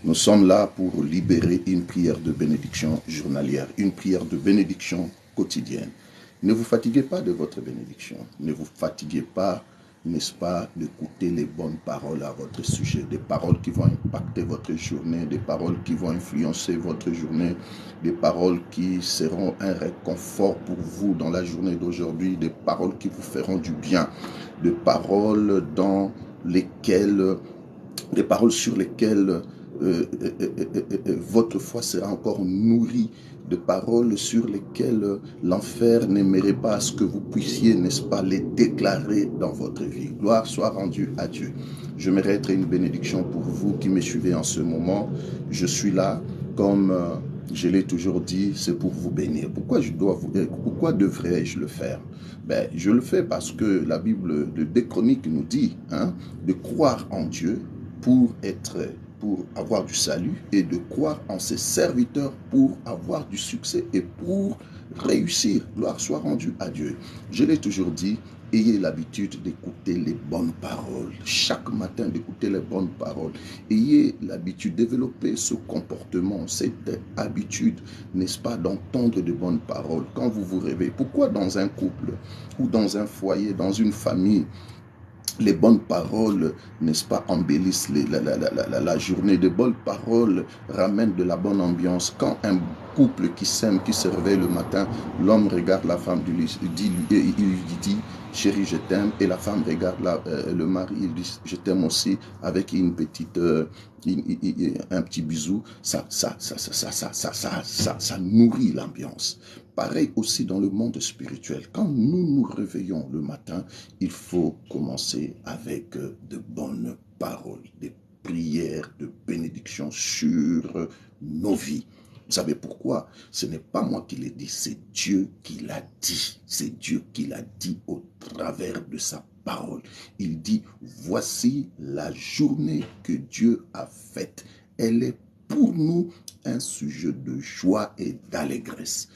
Nous sommes là pour libérer une prière de bénédiction journalière, une prière de bénédiction quotidienne. Ne vous fatiguez pas de votre bénédiction. Ne vous fatiguez pas, n'est-ce pas, d'écouter les bonnes paroles à votre sujet, des paroles qui vont impacter votre journée, des paroles qui vont influencer votre journée, des paroles qui seront un réconfort pour vous dans la journée d'aujourd'hui, des paroles qui vous feront du bien, des paroles dans lesquelles, des paroles sur lesquelles votre foi sera encore nourrie, de paroles sur lesquelles l'enfer n'aimerait pas à ce que vous puissiez, n'est-ce pas, les déclarer dans votre vie. Gloire soit rendue à Dieu. J'aimerais être une bénédiction pour vous qui me suivez en ce moment. Je suis là, comme je l'ai toujours dit, c'est pour vous bénir. Pourquoi devrais-je le faire? Je le fais parce que la Bible de Chroniques nous dit de croire en Dieu pour avoir du salut et de croire en ses serviteurs pour avoir du succès et pour réussir. Gloire soit rendue à Dieu. Je l'ai toujours dit, ayez l'habitude d'écouter les bonnes paroles. Chaque matin, d'écouter les bonnes paroles. Ayez l'habitude, développer ce comportement, cette habitude, n'est-ce pas, d'entendre de bonnes paroles quand vous vous réveillez. Pourquoi dans un couple ou dans un foyer, dans une famille, les bonnes paroles, n'est-ce pas, embellissent la journée. De bonnes paroles ramènent de la bonne ambiance. Quand un couple qui s'aime, qui se réveille le matin, l'homme regarde la femme, il lui dit, chérie, je t'aime. Et la femme regarde le mari, il dit, je t'aime aussi, avec une petite, un petit bisou. Ça nourrit l'ambiance. Pareil aussi dans le monde spirituel. Quand nous nous réveillons le matin, il faut commencer avec de bonnes paroles, des prières de bénédiction sur nos vies. Vous savez pourquoi? Ce n'est pas moi qui l'ai dit, c'est Dieu qui l'a dit. C'est Dieu qui l'a dit au travers de sa parole. Il dit, voici la journée que Dieu a faite. Elle est pour nous un sujet de joie et d'allégresse.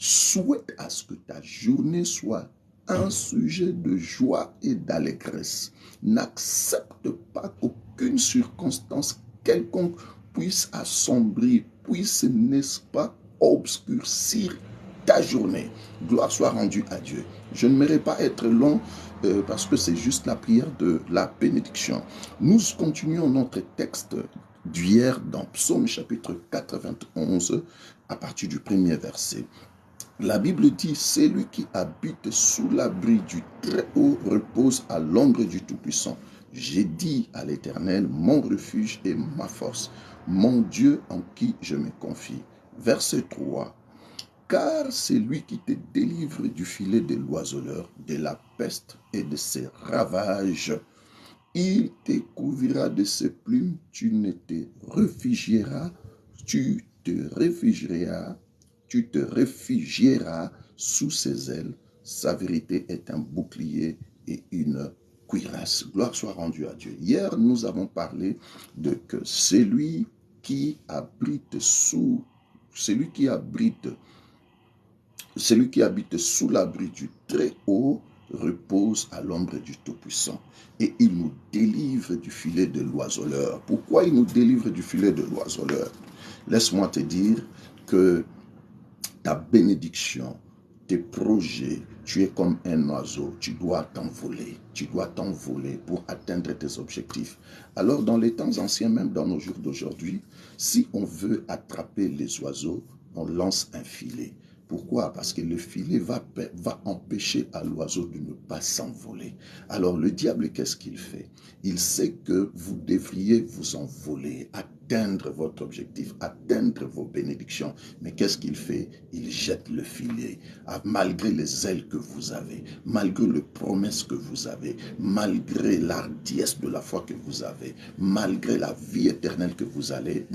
Souhaite à ce que ta journée soit un sujet de joie et d'allégresse. N'accepte pas qu'aucune circonstance quelconque puisse assombrir, puisse, n'est-ce pas, obscurcir ta journée. Gloire soit rendue à Dieu. Je ne m'aimerais pas être long parce que c'est juste la prière de la bénédiction. Nous continuons notre texte d'hier dans Psaume chapitre 91 à partir du premier verset. La Bible dit, c'est lui qui habite sous l'abri du Très-Haut repose à l'ombre du Tout-Puissant. J'ai dit à l'Éternel, mon refuge et ma force, mon Dieu en qui je me confie. Verset 3. Car c'est lui qui te délivre du filet de l'oiseleur, de la peste et de ses ravages. Il te couvrira de ses plumes, tu te réfugieras sous ses ailes. Sa vérité est un bouclier et une cuirasse. Gloire soit rendue à Dieu. Hier, nous avons parlé de que celui qui habite sous l'abri du Très-Haut repose à l'ombre du Tout-Puissant. Et il nous délivre du filet de l'oiseleur. Pourquoi il nous délivre du filet de l'oiseleur? Laisse-moi te dire que ta bénédiction, tes projets, tu es comme un oiseau, tu dois t'envoler pour atteindre tes objectifs. Alors dans les temps anciens, même dans nos jours d'aujourd'hui, si on veut attraper les oiseaux, on lance un filet. Pourquoi? Parce que le filet va empêcher à l'oiseau de ne pas s'envoler. Alors le diable, qu'est-ce qu'il fait? Il sait que vous devriez vous envoler, atteindre votre objectif, atteindre vos bénédictions. Mais qu'est-ce qu'il fait? Il jette le filet. Malgré les ailes que vous avez, malgré les promesses que vous avez, malgré l'ardiesse de la foi que vous avez, malgré la vie éternelle que vous avez,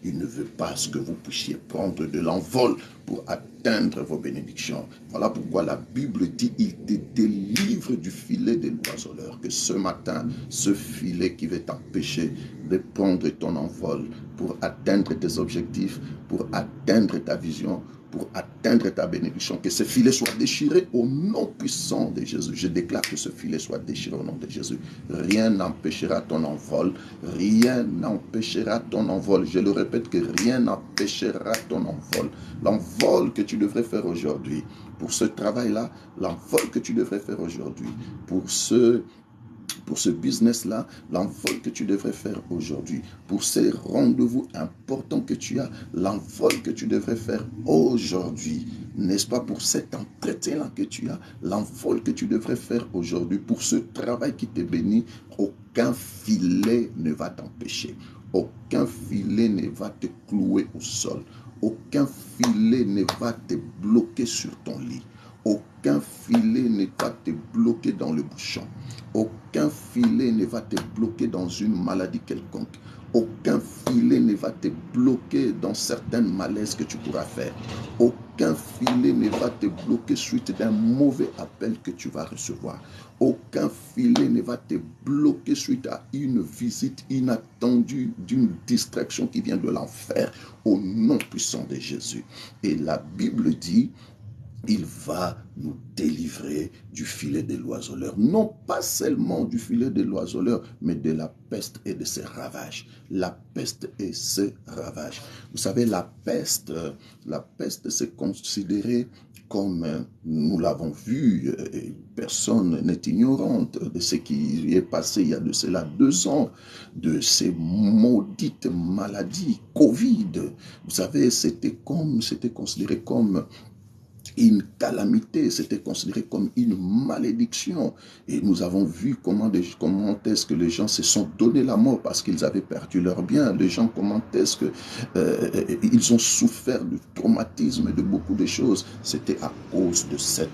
il ne veut pas que vous puissiez prendre de l'envol pour atteindre vos bénédictions. Voilà pourquoi la Bible dit, il te délivre du filet de l'oiseleur. Que ce matin, ce filet qui va t'empêcher de prendre ton envol pour atteindre tes objectifs, pour atteindre ta vision, pour atteindre ta bénédiction. Que ce filet soit déchiré au nom puissant de Jésus. Je déclare que ce filet soit déchiré au nom de Jésus. Rien n'empêchera ton envol. Rien n'empêchera ton envol. Je le répète que rien n'empêchera ton envol. L'envol que tu devrais faire aujourd'hui pour ce travail-là, l'envol que tu devrais faire aujourd'hui pour ce business-là, l'envol que tu devrais faire aujourd'hui, pour ces rendez-vous importants que tu as, l'envol que tu devrais faire aujourd'hui, n'est-ce pas, pour cet entretien-là que tu as, l'envol que tu devrais faire aujourd'hui, pour ce travail qui te bénit, aucun filet ne va t'empêcher, aucun filet ne va te clouer au sol, aucun filet ne va te bloquer sur ton lit. Aucun filet ne va te bloquer dans le bouchon. Aucun filet ne va te bloquer dans une maladie quelconque. Aucun filet ne va te bloquer dans certaines malaises que tu pourras faire. Aucun filet ne va te bloquer suite d'un mauvais appel que tu vas recevoir. Aucun filet ne va te bloquer suite à une visite inattendue d'une distraction qui vient de l'enfer. Au nom puissant de Jésus. Et la Bible dit, il va nous délivrer du filet de l'oiseleur. Non pas seulement du filet de l'oiseleur, mais de la peste et de ses ravages. La peste et ses ravages. Vous savez, la peste c'est considéré comme, nous l'avons vu, personne n'est ignorante de ce qui est passé il y a de cela 2 ans, de ces maudites maladies Covid. Vous savez, c'était considéré comme une calamité, c'était considéré comme une malédiction. Et nous avons vu comment est-ce que les gens se sont donné la mort parce qu'ils avaient perdu leur bien. Les gens, comment est-ce que ils ont souffert du traumatisme, de beaucoup de choses. C'était à cause de cette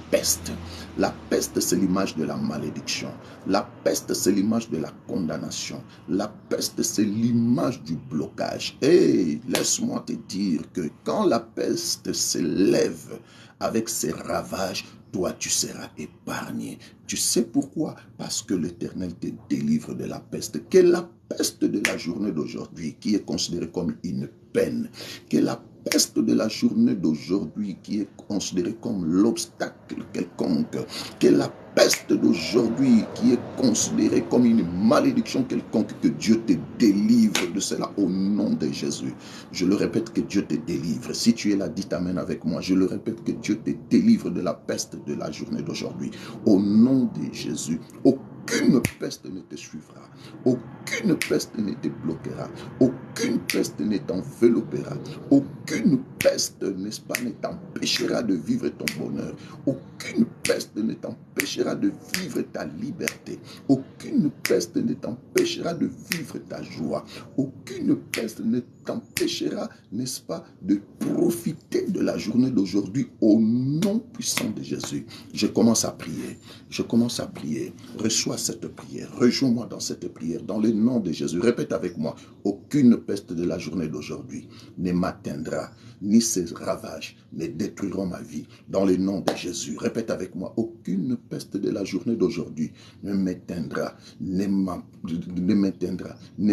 peste. La peste, c'est l'image de la malédiction. La peste, c'est l'image de la condamnation. La peste, c'est l'image du blocage. Et laisse-moi te dire que quand la peste s'élève avec ses ravages, toi, tu seras épargné. Tu sais pourquoi? Parce que l'Éternel te délivre de la peste. Quelle est la peste de la journée d'aujourd'hui qui est considérée comme une peine? Quelle est la peste de la journée d'aujourd'hui qui est considérée comme l'obstacle quelconque? Quelle est la peste d'aujourd'hui qui est considérée comme une malédiction quelconque? Que Dieu te délivre de cela au nom de Jésus. Je le répète, que Dieu te délivre. Si tu es là, dis amen avec moi. Je le répète, que Dieu te délivre de la peste de la journée d'aujourd'hui. Au nom de Jésus. Aucune peste ne te suivra. Aucune peste ne te bloquera. Aucune peste ne t'enveloppera. Aucune peste, n'est-ce pas, ne t'empêchera de vivre ton bonheur. Aucune peste ne t'empêchera de vivre ta liberté. Aucune peste ne t'empêchera de vivre ta joie. Aucune peste ne t'empêchera, n'est-ce pas, de profiter de la journée d'aujourd'hui au nom puissant de Jésus. Je commence à prier. Je commence à prier. Reçois cette prière. Rejoins-moi dans cette prière. Dans le nom de Jésus. Répète avec moi. Aucune peste de la journée d'aujourd'hui ne m'atteindra, ni ses ravages ne détruiront ma vie. Dans le nom de Jésus. Répète avec moi. Aucune peste de la journée d'aujourd'hui ne m'éteindra, ne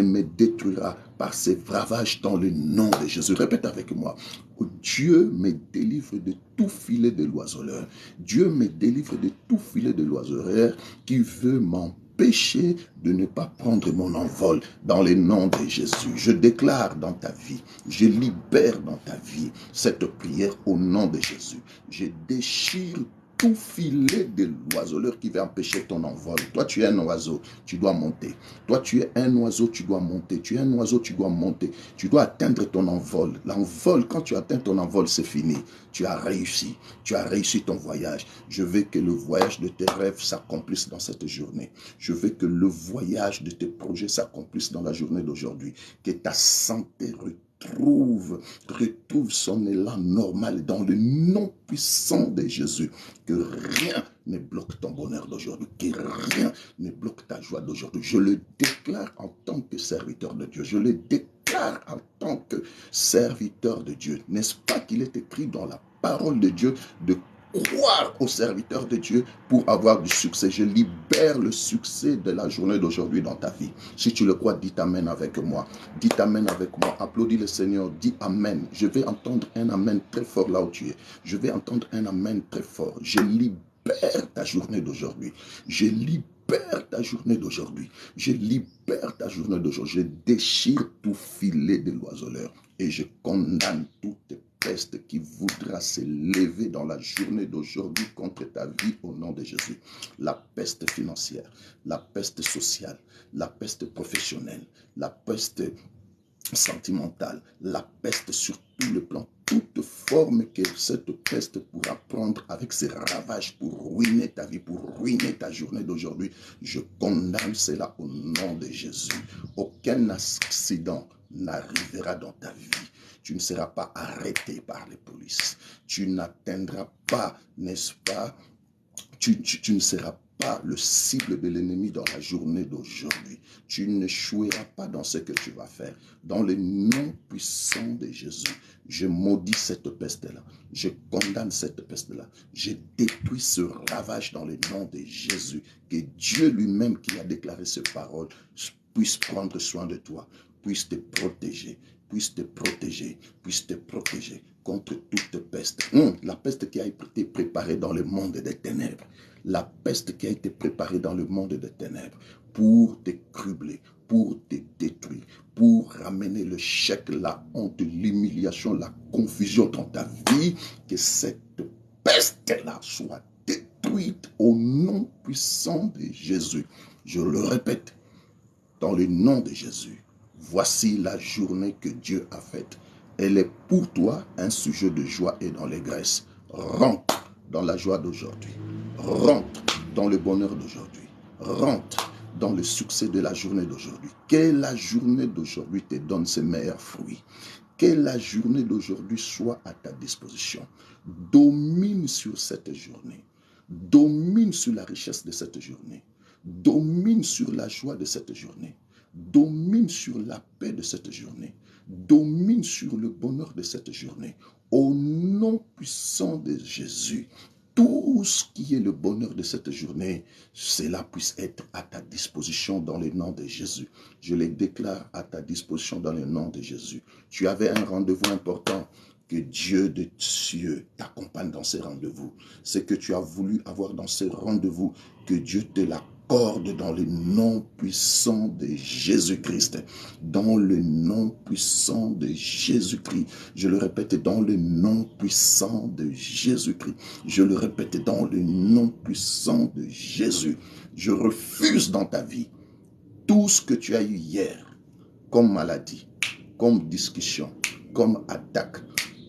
me détruira par ses ravages dans le nom de Jésus. Répète avec moi. Dieu me délivre de tout filet de l'oiseleur. Dieu me délivre de tout filet de l'oiseleur qui veut m'empêcher de ne pas prendre mon envol dans le nom de Jésus. Je déclare dans ta vie, je libère dans ta vie cette prière au nom de Jésus. Je déchire tout filet de l'oiseleur qui va empêcher ton envol. Toi, tu es un oiseau, tu dois monter. Toi, tu es un oiseau, tu dois monter. Tu es un oiseau, tu dois monter. Tu dois atteindre ton envol. L'envol, quand tu atteins ton envol, c'est fini. Tu as réussi. Tu as réussi ton voyage. Je veux que le voyage de tes rêves s'accomplisse dans cette journée. Je veux que le voyage de tes projets s'accomplisse dans la journée d'aujourd'hui. Que ta santé retrouve son élan normal dans le nom puissant de Jésus. Que rien ne bloque ton bonheur d'aujourd'hui, que rien ne bloque ta joie d'aujourd'hui. Je le déclare en tant que serviteur de Dieu. Je le déclare en tant que serviteur de Dieu. N'est-ce pas qu'il est écrit dans la parole de Dieu de croire aux serviteurs de Dieu pour avoir du succès. Je libère le succès de la journée d'aujourd'hui dans ta vie. Si tu le crois, dis amen avec moi. Dis amen avec moi. Applaudis le Seigneur. Dis amen. Je vais entendre un amen très fort là où tu es. Je vais entendre un amen très fort. Je libère ta journée d'aujourd'hui. Je libère ta journée d'aujourd'hui. Je libère ta journée d'aujourd'hui. Je déchire tout filet de l'oiseleur et je condamne toute peste qui voudra s'élever dans la journée d'aujourd'hui contre ta vie au nom de Jésus. La peste financière, la peste sociale, la peste professionnelle, la peste sentimentale, la peste sur tout le plan, toute forme que cette peste pourra prendre avec ses ravages pour ruiner ta vie, pour ruiner ta journée d'aujourd'hui, je condamne cela au nom de Jésus. Aucun accident n'arrivera dans ta vie. Tu ne seras pas arrêté par les polices. Tu n'atteindras pas, n'est-ce pas, tu ne seras pas le cible de l'ennemi dans la journée d'aujourd'hui. Tu n'échoueras pas dans ce que tu vas faire. Dans le nom puissant de Jésus, je maudis cette peste-là. Je condamne cette peste-là. Je détruis ce ravage dans le nom de Jésus. Que Dieu lui-même qui a déclaré ces paroles puisse prendre soin de toi, puisse te protéger, puisse te protéger, puisse te protéger contre toute peste. La peste qui a été préparée dans le monde des ténèbres. La peste qui a été préparée dans le monde des ténèbres pour te cribler, pour te détruire, pour ramener le chèque, la honte, l'humiliation, la confusion dans ta vie, que cette peste-là soit détruite au nom puissant de Jésus. Je le répète, dans le nom de Jésus, voici la journée que Dieu a faite. Elle est pour toi un sujet de joie et d'allégresse. Rentre dans la joie d'aujourd'hui. Rentre dans le bonheur d'aujourd'hui. Rentre dans le succès de la journée d'aujourd'hui. Que la journée d'aujourd'hui te donne ses meilleurs fruits. Que la journée d'aujourd'hui soit à ta disposition. Domine sur cette journée. Domine sur la richesse de cette journée. Domine sur la joie de cette journée. Domine sur la paix de cette journée. Domine sur le bonheur de cette journée. Au nom puissant de Jésus, tout ce qui est le bonheur de cette journée, cela puisse être à ta disposition dans le nom de Jésus. Je les déclare à ta disposition dans le nom de Jésus. Tu avais un rendez-vous important. Que Dieu de cieux t'accompagne dans ces rendez-vous. Ce que tu as voulu avoir dans ces rendez-vous, que Dieu te l'accorde dans le nom puissant de Jésus-Christ. Dans le nom puissant de Jésus-Christ. Je le répète, dans le nom puissant de Jésus-Christ. Je le répète, dans le nom puissant de Jésus. Je refuse dans ta vie tout ce que tu as eu hier comme maladie, comme discussion, comme attaque,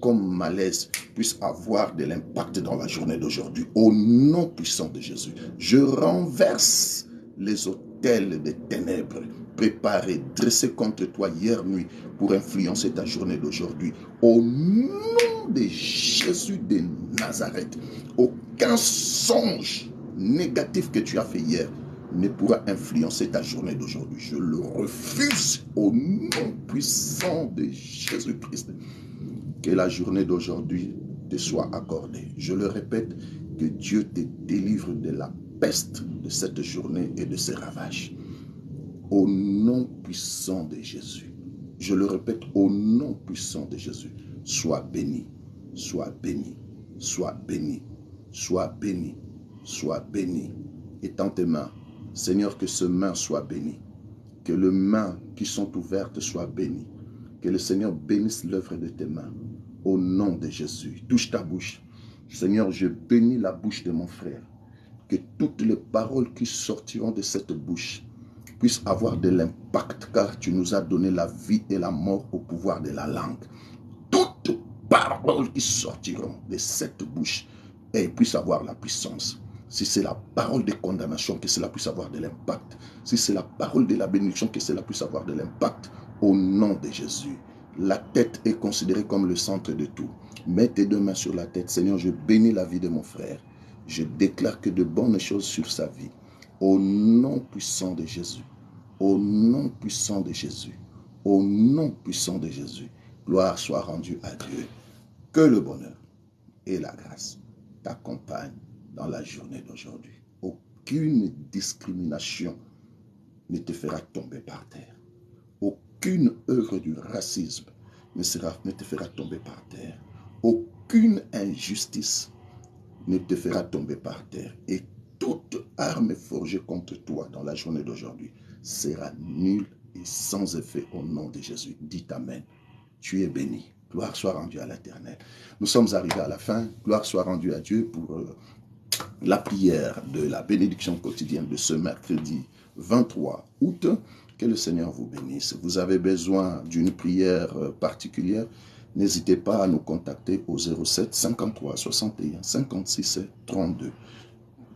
comme malaise, puisse avoir de l'impact dans la journée d'aujourd'hui. Au nom puissant de Jésus, je renverse les autels des ténèbres préparés, dressés contre toi hier nuit pour influencer ta journée d'aujourd'hui. Au nom de Jésus de Nazareth, aucun songe négatif que tu as fait hier ne pourra influencer ta journée d'aujourd'hui. Je le refuse au nom puissant de Jésus-Christ. Que la journée d'aujourd'hui te soit accordée. Je le répète, que Dieu te délivre de la peste de cette journée et de ses ravages. Au nom puissant de Jésus. Je le répète, au nom puissant de Jésus. Sois béni, sois béni, sois béni, sois béni, sois béni. Étends tes mains. Seigneur, que ce main soit béni. Que les mains qui sont ouvertes soient bénies. Que le Seigneur bénisse l'œuvre de tes mains. Au nom de Jésus, touche ta bouche. Seigneur, je bénis la bouche de mon frère. Que toutes les paroles qui sortiront de cette bouche puissent avoir de l'impact, car tu nous as donné la vie et la mort au pouvoir de la langue. Toutes paroles qui sortiront de cette bouche puissent avoir la puissance. Si c'est la parole de condamnation, que cela puisse avoir de l'impact. Si c'est la parole de la bénédiction, que cela puisse avoir de l'impact. Au nom de Jésus. La tête est considérée comme le centre de tout. Mets tes deux mains sur la tête. Seigneur, je bénis la vie de mon frère. Je déclare que de bonnes choses sur sa vie. Au nom puissant de Jésus. Au nom puissant de Jésus. Au nom puissant de Jésus. Gloire soit rendue à Dieu. Que le bonheur et la grâce t'accompagne dans la journée d'aujourd'hui. Aucune discrimination ne te fera tomber par terre. Aucune œuvre du racisme ne te fera tomber par terre. Aucune injustice ne te fera tomber par terre. Et toute arme forgée contre toi dans la journée d'aujourd'hui sera nulle et sans effet au nom de Jésus. Dites Amen. Tu es béni. Gloire soit rendue à l'Éternel. Nous sommes arrivés à la fin. Gloire soit rendue à Dieu pour la prière de la bénédiction quotidienne de ce mercredi 23 août. Que le Seigneur vous bénisse. Vous avez besoin d'une prière particulière, n'hésitez pas à nous contacter au 07 53 61 56 32.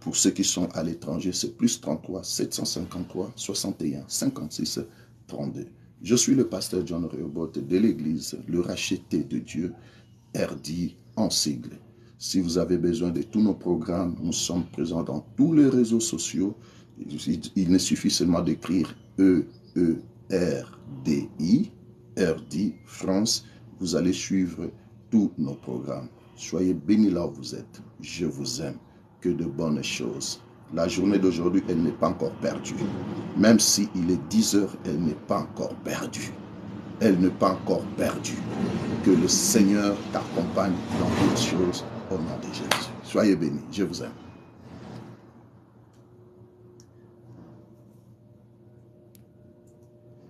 Pour ceux qui sont à l'étranger, c'est plus 33 753 61 56 32. Je suis le pasteur John Rehoboth de l'église Le Racheté de Dieu, RD en sigle. Si vous avez besoin de tous nos programmes, nous sommes présents dans tous les réseaux sociaux. Il suffit seulement d'écrire EERDI, RD France. Vous allez suivre tous nos programmes. Soyez bénis là où vous êtes. Je vous aime. Que de bonnes choses. La journée d'aujourd'hui, elle n'est pas encore perdue. Même si il est 10 heures, elle n'est pas encore perdue. Elle n'est pas encore perdue. Que le Seigneur t'accompagne dans toutes choses au nom de Jésus. Soyez bénis. Je vous aime.